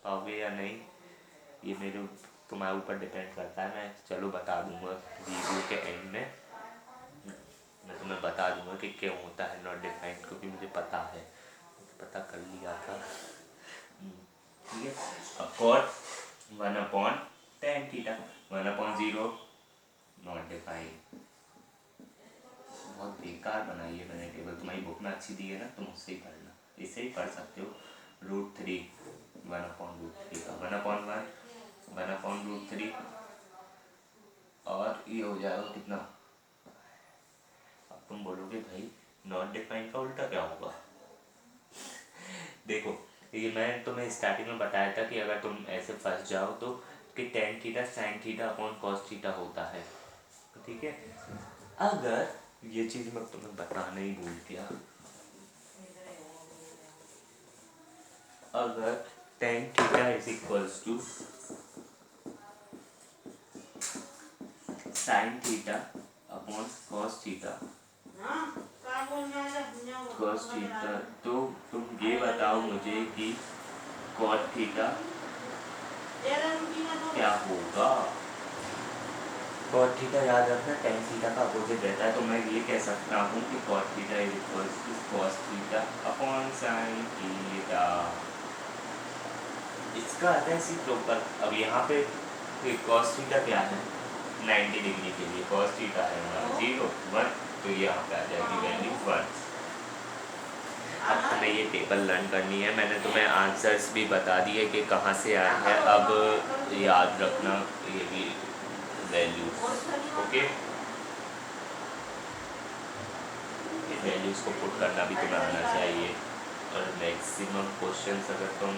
पाओगे या नहीं, ये मेरे तुम्हारे ऊपर डिपेंड करता है। मैं चलो बता दूंगा वीडियो के एंड में, मैं तुम्हें बता दूंगा कि क्यों होता है नॉट डिफाइंड, क्योंकि मुझे पता है, पता कर लिया था। ठीक है। Cot 1/tan θ 1/0 not defined. बहुत बेकार बनाई है मैंने टेबल, तुम्हारी बुक में अच्छी दी है ना, तुम उससे ही पढ़ना, इससे ही पढ़ सकते हो। √3 1/√3 का 1/1 1/√3, और ये हो जाएगा कितना। अब तुम बोलोगे भाई नॉट डिफाइंड का उल्टा क्या होगा। देखो ये मैं तुम्हें स्टार्टिंग में बताया था कि अगर तुम ऐसे फंस जाओ तो कि tan θ sin θ अपॉन cos θ होता है, ठीक है। अगर ये चीज़ मैं तुम्हें बताना ही भूल गया, अगर tan θ is equals to sin θ upon cos θ, तो तुम ये बताओ मुझे कि cot θ क्या होगा। cot θ याद रखना tan θ का अपोजिट रहता है, तो मैं ये कह सकता हूँ कि cot θ is equals to cos θ upon sin θ। इसका आता है इसी प्रॉपर। अब यहाँ पे cos θ क्या है 90 डिग्री के लिए, cos θ है हमारा 0 1, तो यहाँ पे आ जाएगी वैल्यू 1। अब तुम्हें ये टेबल लर्न करनी है, मैंने तुम्हें आंसर्स भी बता दिए कि कहाँ से आया है, अब याद रखना ये भी वैल्यूज, ओके। ये वैल्यूज को पुट करना भी तुम्हें आना चाहिए, और मैक्सिमम क्वेश्चंस अगर तुम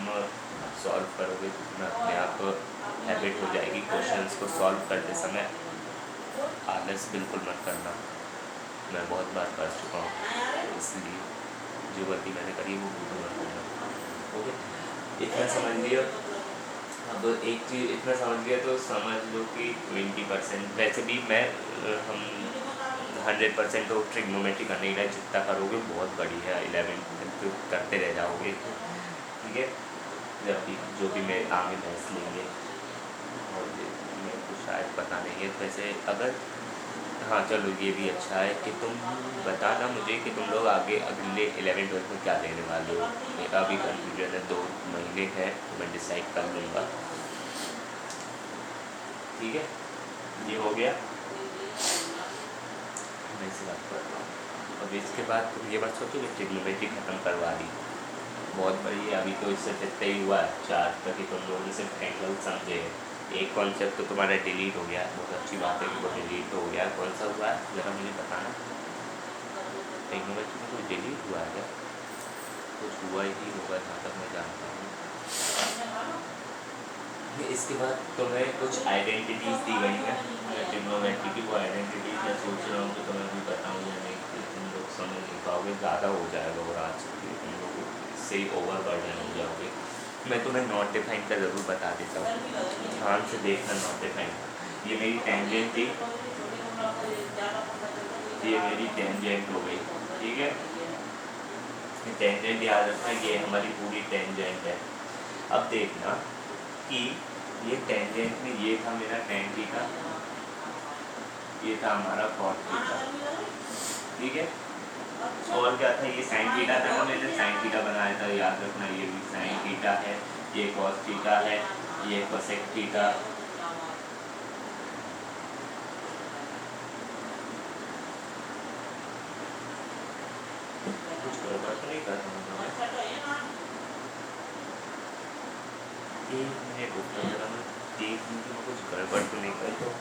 सॉल्व करोगे तो तुम्हें अपने आप हैबिट हो जाएगी क्वेश्चंस को सॉल्व करते समय। आलस बिल्कुल मत करना, मैं बहुत बार कर चुका हूँ, इसलिए जो गलती मैंने करी वो बिल्कुल मत करना, ओके। इतना समझ लिया। अब एक चीज़ इतना समझ लिया तो समझ लो कि 20%, वैसे भी मैं हम 100% तो ट्रिग्नोमेट्री करने के लिए जितना करोगे बहुत बड़ी है, 11 तो करते रह जाओगे, ठीक है। जब भी जो भी मैं आगे बहस लेंगे, और मेरे को शायद पता नहीं है वैसे, अगर हाँ चलो ये भी अच्छा है कि तुम बताना मुझे कि तुम लोग आगे अगले 11-12 में क्या लेने वाले हो। मेरा भी कन्फ्यूजन है, 2 महीने है तो मैं डिसाइड कर लूँगा, ठीक है। ये हो गया, मैं इसे बात कर रहा हूँ। अब इसके बाद तुम ये बात सोचो कि ट्रिग्नोमेट्री ख़त्म करवा दी, बहुत बड़ी है। अभी तो इससे जितना ही हुआ 4 तक ही तुम लोगों ने सिर्फ एंगल समझे, एक कॉन्सेप्ट तो तुम्हारा डिलीट हो गया है, बहुत अच्छी बात है कि वो डिलीट हो गया। कौन सा हुआ है ज़रा मुझे बताना, ट्रिग्नोमेट्री में कोई डिलीट हुआ है क्या? कुछ हुआ ही होगा जहाँ तक मैं जानता हूँ। इसके बाद तुम्हें कुछ आइडेंटिटीज़ दी गई हैं ट्रिग्नोमेट्री की, वो आइडेंटिटीज़ मैं सोच रहा हूँ कि तुम्हें भी बताऊँ या नहीं, तुम लोग समझ नहीं पाओगे, ज़्यादा हो जाएगा और आज तुम लोग इससे ही ओवर बर्डन हो जाओगे। मैं तुम्हें नॉट डिफाइंड का ज़रूर बता देता हूँ, ध्यान से देखना। नॉट डिफाइंड, ये मेरी टेंजेंट थी, ये मेरी टेंजेंट हो गई, ठीक है। टेंजेंट याद रखना, ये हमारी पूरी टेंजेंट है। अब देखना कि ये टेंजेंट में ये था मेरा tan θ, ये था हमारा cot θ, ठीक है। और क्या था, ये sin θ था ना, मैंने sin θ बनाया था, याद रखना ये भी sin θ है, ये cos θ है, ये cosec θ। कुछ गड़बड़ तो नहीं कर रहा हूँ एक मिनट रुको जरा, मैं देख लूँ कि मैं कुछ गड़बड़ तो नहीं कर रहा हूँ।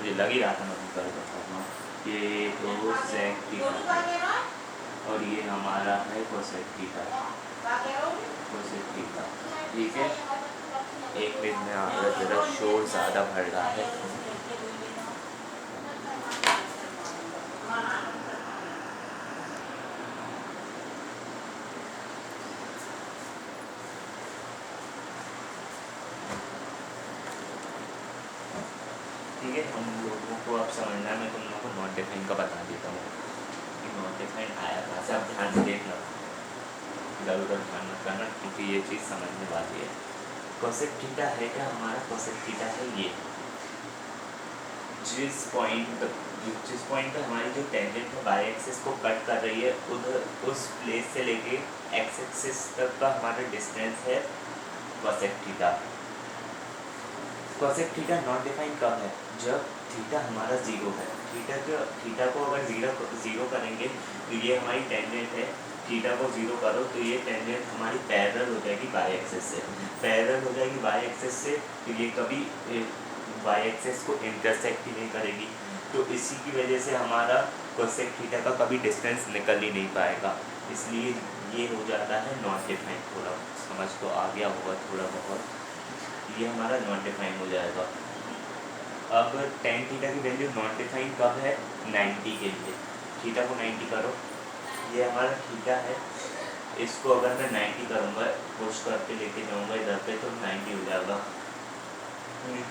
मुझे लग ही रहा था मैं गड़बड़ कर रहा हूँ। ये तो sec θ और ये हमारा है cosec θ, cosec θ, ठीक है। एक मिनट में आ रहा है, ज़रा शोर ज़्यादा बढ़ रहा है। ठीक है, हम लोगों को अब समझना है, मैं तुम लोगों को नॉट डिफाइन का बता देता हूँ कि नॉट डिफाइन आया कहाँ से। आप ध्यान से देखना, इधर उधर ध्यान मत करना, क्योंकि ये चीज़ समझने वाली है। कोसेक थीटा है क्या हमारा? कोसेक थीटा है ये, जिस पॉइंट पे हमारी जो टेंजेंट है बाई एक्सिस को कट कर रही है, उधर उस प्लेस से लेके एक्स एक्सिस तक का हमारा डिस्टेंस है cosec theta. Cosec theta naught define कब है? जब थीटा हमारा जीरो है। थीटा को अगर जीरो करेंगे तो ये हमारी टेंजेंट है, थीटा को जीरो करो तो ये टेंजेंट हमारी पैरेलल हो जाएगी बाई एक्सिस से, पैरेलल हो जाएगी बाई एक्सिस से, तो ये कभी बाई एक्सिस को इंटरसेक्ट ही नहीं करेगी। तो इसी की वजह से हमारा कोसेक थीटा का कभी डिस्टेंस निकल ही नहीं पाएगा, इसलिए ये हो जाता है नॉट डिफाइन। थोड़ा समझ तो आ गया होगा थोड़ा बहुत, ये हमारा नॉट डिफाइन हो जाएगा। अब टेन थीटा की वैल्यू नॉट डिफाइन कब है? 90 के लिए। थीटा को 90 करो, ये हमारा थीटा है, इसको अगर मैं 90 करूँगा, पुश करके लेके जाऊँगा इधर पे, तो 90 हो जाएगा।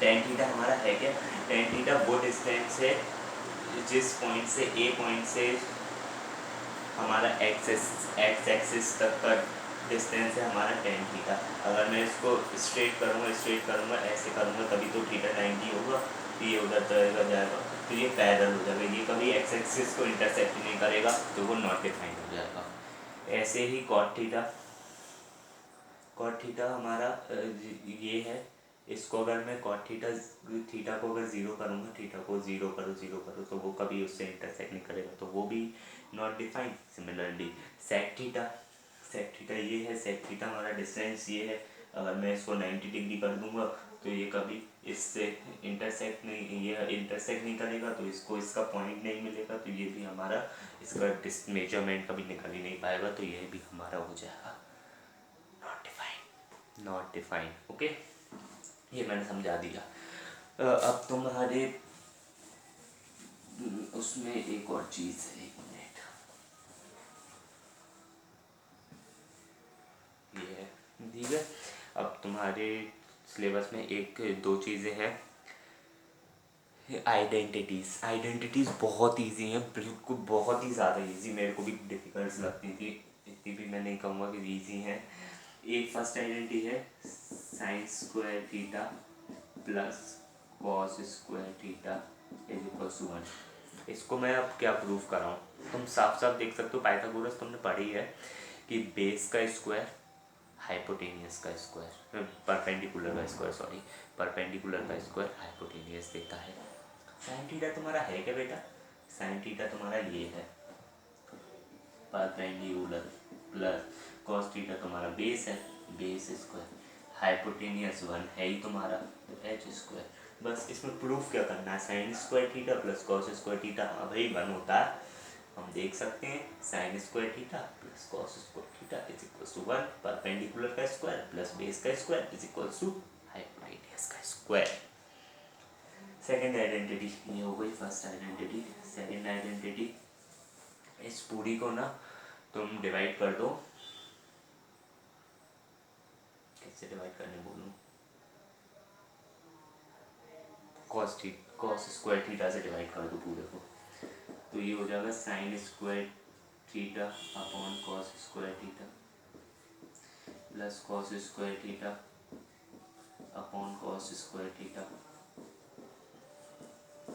टेन थीटा हमारा है क्या? टेन थीटा वो डिस्टेंस है जिस पॉइंट से ए पॉइंट से हमारा एक्स एक्सिस तक का डिस्टेंस है हमारा टेन थीटा। अगर मैं इसको स्ट्रेट करूँगा ऐसे करूँगा, तभी तो थीटा 90 होगा, तो ये उधर चलेगा जाएगा, तो ये पैरेलल हो जाएगा, ये कभी एक्स एक्सिस को इंटरसेक्ट नहीं करेगा, तो वो नॉट डिफाइन हो जाएगा। ऐसे ही कॉट थीटा हमारा ये है, इसको अगर मैं कॉट थीटा को अगर ज़ीरो करूँगा, थीटा को ज़ीरो करो तो वो कभी उससे इंटरसेक्ट नहीं करेगा, तो वो भी not defined. Similarly sec theta ये है, सेक थीटा हमारा डिस्टेंस ये है, अगर मैं इसको 90 डिग्री कर दूंगा तो ये कभी इससे इंटरसेक्ट नहीं करेगा, तो इसको इसका पॉइंट नहीं मिलेगा, तो ये भी हमारा इसका मेजरमेंट कभी निकल ही नहीं पाएगा, तो ये भी हमारा हो जाएगा नॉट डिफाइंड। ओके, ये मैंने समझा दिया। अब तुम्हारे उसमें एक और चीज़ है, एक मिनट, ये है, ठीक है। अब तुम्हारे सिलेबस में एक दो चीज़ें हैं, आइडेंटिटीज़ बहुत इजी हैं, बिल्कुल बहुत ही ज़्यादा इजी, मेरे को भी डिफ़िकल्ट लगती थी, इतनी भी मैं नहीं कहूँगा कि इजी हैं। एक फर्स्ट आइडेंटिटी है sine square theta plus cos square theta is equal to 1। इसको मैं अब क्या प्रूव कर रहा हूँ, तुम साफ साफ देख सकते हो, पाइथागोरस तुमने पढ़ी है कि बेस का स्क्वायर हाइपोटेनियस का स्क्वायर, परपेंडिकुलर का स्क्वायर हाइपोटेनियस देता है। साइन थीटा तुम्हारा है क्या बेटा? साइन थीटा तुम्हारा ये है परपेंडिकुलर, प्लस कॉस थीटा तुम्हारा बेस है, बेस स्क्वायर, हाइपोटेनियस 1 है ही तुम्हारा, तो एच स्क्वायर। बस इसमें प्रूफ क्या करना है, sine square theta plus cos square theta, हाँ भाई 1 होता है, हम देख सकते हैं sine square theta plus cos square theta is equal to 1, perpendicular का स्क्वायर प्लस बेस का square is equal to hypotenuse का स्क्वायर। सेकेंड आइडेंटिटी ये हो गई फर्स्ट आइडेंटिटी। सेकेंड आइडेंटिटी, इस पूरी को ना तुम डिवाइड कर दो, कैसे डिवाइड करने बोलूँ, कॉस स्क्वायर थीटा से डिवाइड कर दो पूरे को, तो ये हो जाएगा sine square theta upon cos square theta plus cos square theta upon cos square theta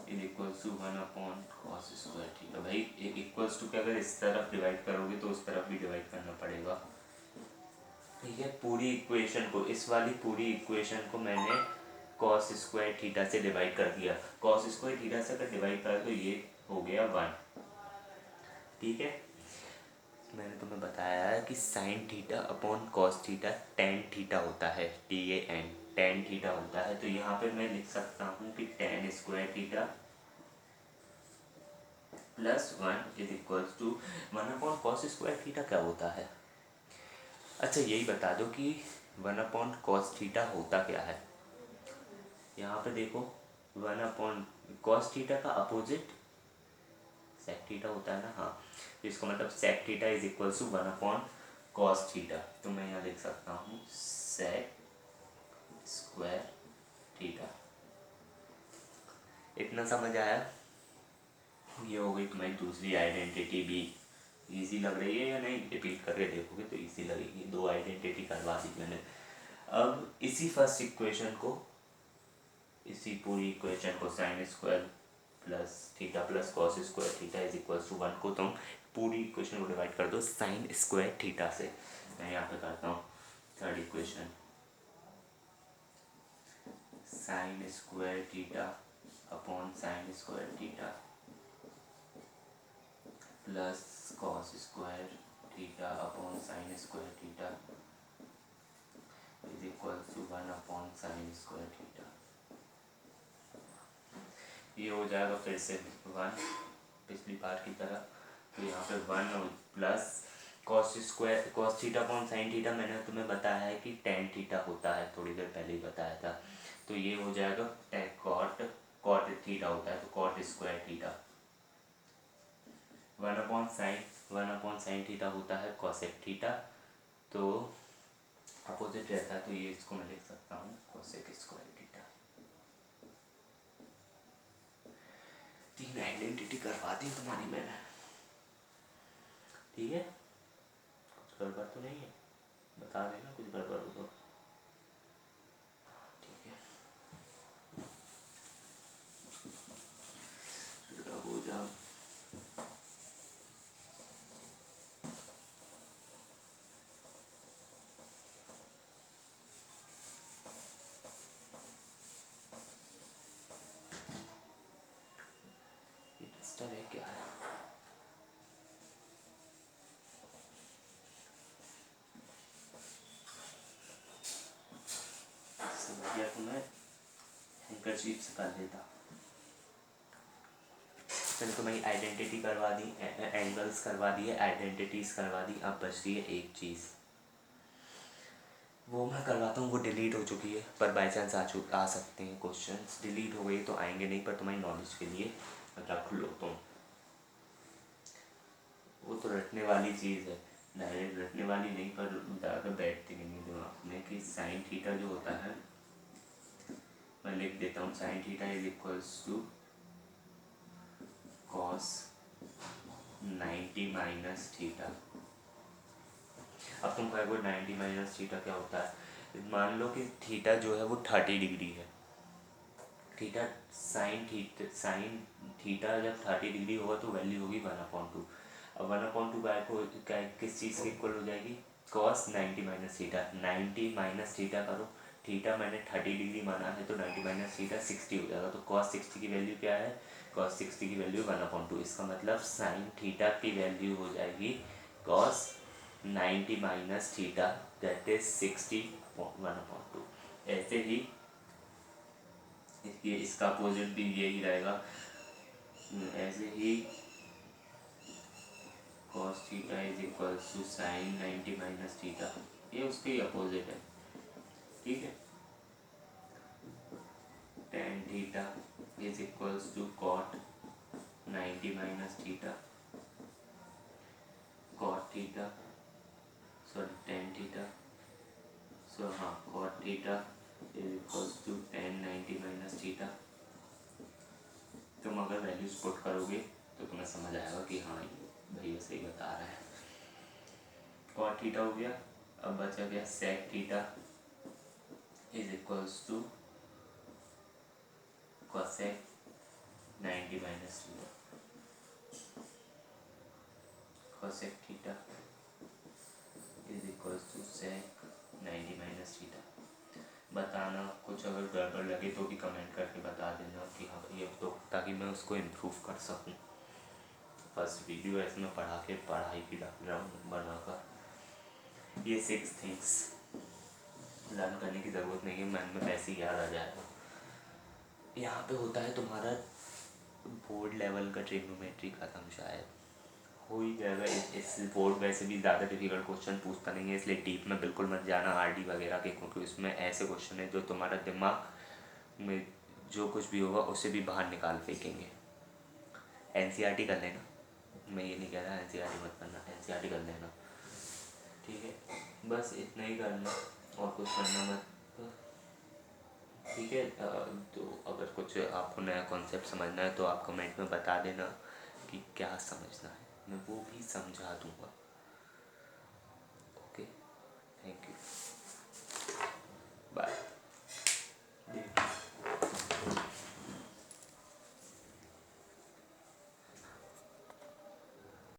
is equals to 1 upon cos square theta. भाई इक्वल्स टू के अगर इस तरफ डिवाइड करोगे तो उस तरफ भी डिवाइड करना पड़ेगा, ठीक है। पूरी इक्वेशन को, इस वाली पूरी इक्वेशन को मैंने कॉस स्क्वायर थीटा से डिवाइड कर दिया, कॉस स्क्वायर थीटा से अगर डिवाइड कर तो ये हो गया 1, ठीक है। मैंने तुम्हें बताया है कि sine theta upon cos theta tan theta होता है, TAN टेन थीटा होता है, तो यहाँ पे मैं लिख सकता हूँ कि tan square theta plus 1 is equals to 1 upon cos square theta क्या होता है? अच्छा यही बता दो कि 1 अपॉन कॉस थीटा होता क्या है। यहाँ पे देखो 1 अपॉन कॉस थीटा का अपोजिट सेक थीटा होता है ना, हाँ, तो इसका मतलब sec theta is equal to 1 upon cos theta, तो मैं यहाँ लिख सकता हूँ सेक स्क्वायर थीटा इतना समझ आया? ये हो गई तुम्हारी दूसरी आइडेंटिटी भी। इजी लग रही है या नहीं? रिपीट करके देखोगे तो इजी लगेगी। दो आइडेंटिटी करवा दी मैंने। अब इसी फर्स्ट इक्वेशन को, इसी पूरी इक्वेशन को sine square plus theta plus cos square theta is equal to 1 को तुम पूरी इक्वेशन को डिवाइड कर दो साइन स्क्वायर थीटा से। मैं यहाँ पे करता हूँ third equation, sine square theta upon sine square theta plus cos square theta upon sine square theta is equal to 1 upon sine square theta. ये हो जाएगा फिर से 1 पिछली बार की तरह। तो यहाँ पे 1 और plus cos square cos theta upon sine theta मैंने तुम्हें बताया है कि टेन थीटा होता है, थोड़ी देर पहले ही बताया था। तो ये हो जाएगा कॉट कॉट थीटा होता है तो cot square theta. 1 upon sine theta होता है कॉसेक थीटा, तो अपोजिट रहता है। तो ये इसको मैं लिख सकता हूँ कॉसेक स्क्वायर थीटा। तीन आइडेंटिटी करवा दी तुम्हारी मैंने, ठीक है? कुछ गड़बड़ तो नहीं है? बता देना कुछ गड़बड़ हो तो। ठीक है, अब हो जाओ। ये टेस्टर है क्या है? समझ गया तुम्हें? हैंकरचीफ से कर देता। मैंने तुम्हारी आइडेंटिटी करवा दी, एंगल्स करवा दिए, आइडेंटिटीज करवा दी। अब बच रही है एक चीज़, वो मैं करवाता हूँ। वो डिलीट हो चुकी है, पर बाई चांस आ सकते हैं क्वेश्चंस। डिलीट हो गई तो आएंगे नहीं, पर तुम्हारी नॉलेज के लिए रख लो तुम। वो तो रटने वाली चीज़ है, डायरेक्ट रटने वाली नहीं, पर ज़्यादा बैठती नहीं है दिमाग में। कि साइन थीटा जो होता है, मैं लिख देता हूँ, sine theta is equals to cos 90 minus theta. अब तुम कहोगे 90 माइनस थीटा क्या होता है? मान लो कि थीटा जो है वो 30 डिग्री है। थीटा साइन थीटा जब 30 डिग्री होगा तो वैल्यू होगी 1/2। अब 1/2 बाय को किस चीज़ के इक्वल हो जाएगी? Cos 90 minus theta. 90 minus theta करो, थीटा मैंने 30 डिग्री माना है तो 90 माइनस थीटा 60 हो जाएगा। तो कॉस 60 की वैल्यू क्या है? कॉस 60 की वैल्यू 1/2। इसका मतलब साइन थीटा की वैल्यू हो जाएगी cos 90 minus theta, that is 60 1/2। ऐसे ही ये इसका अपोजिट भी यही रहेगा। ऐसे ही cos theta is equal to sine 90 minus theta, ये उसके ही अपोजिट है, ठीक है? tan theta is equal to cot 90 minus theta, cot theta sorry tan theta, so हाँ cot theta is equal to tan 90 minus theta. तुम अगर values put करोगे तो तुम्हें समझ आएगा कि हाँ भैया सही बता रहा है। कॉट थीटा हो गया। अब बचा गया sec theta is equals to cosec 90 minus theta. Cosec theta is equals to sec 90 minus theta. बताना कुछ अगर गड़बड़ लगे तो भी कमेंट करके बता देना कि हाँ ये तो, ताकि मैं उसको इम्प्रूव कर सकूँ। फर्स्ट वीडियो है इसमें पढ़ाई की डायग्राम बनाकर। ये 6 थिंग्स लर्न करने की ज़रूरत नहीं है, मन में वैसे ही याद आ जाएगा। यहाँ पे होता है तुम्हारा बोर्ड लेवल का ट्रिग्नोमेट्री खत्म, शायद हो ही जाएगा। इस बोर्ड वैसे भी ज़्यादा डिफिकल्ट क्वेश्चन पूछता नहीं है, इसलिए डीप में बिल्कुल मत जाना आरडी वगैरह के, क्योंकि उसमें ऐसे क्वेश्चन है जो तुम्हारा दिमाग में जो कुछ भी होगा उसे भी बाहर निकाल फेंकेंगे। एनसीईआरटी कर लेना, मैं ये नहीं कह रहा एनसीईआरटी मत करना, एनसीईआरटी कर लेना, ठीक है? बस इतना ही करना और कुछ करना मत, ठीक है? ठीक है। तो अगर कुछ आपको नया कॉन्सेप्ट समझना है तो आप कमेंट में बता देना कि क्या समझना है, मैं वो भी समझा दूँगा। Okay, thank you.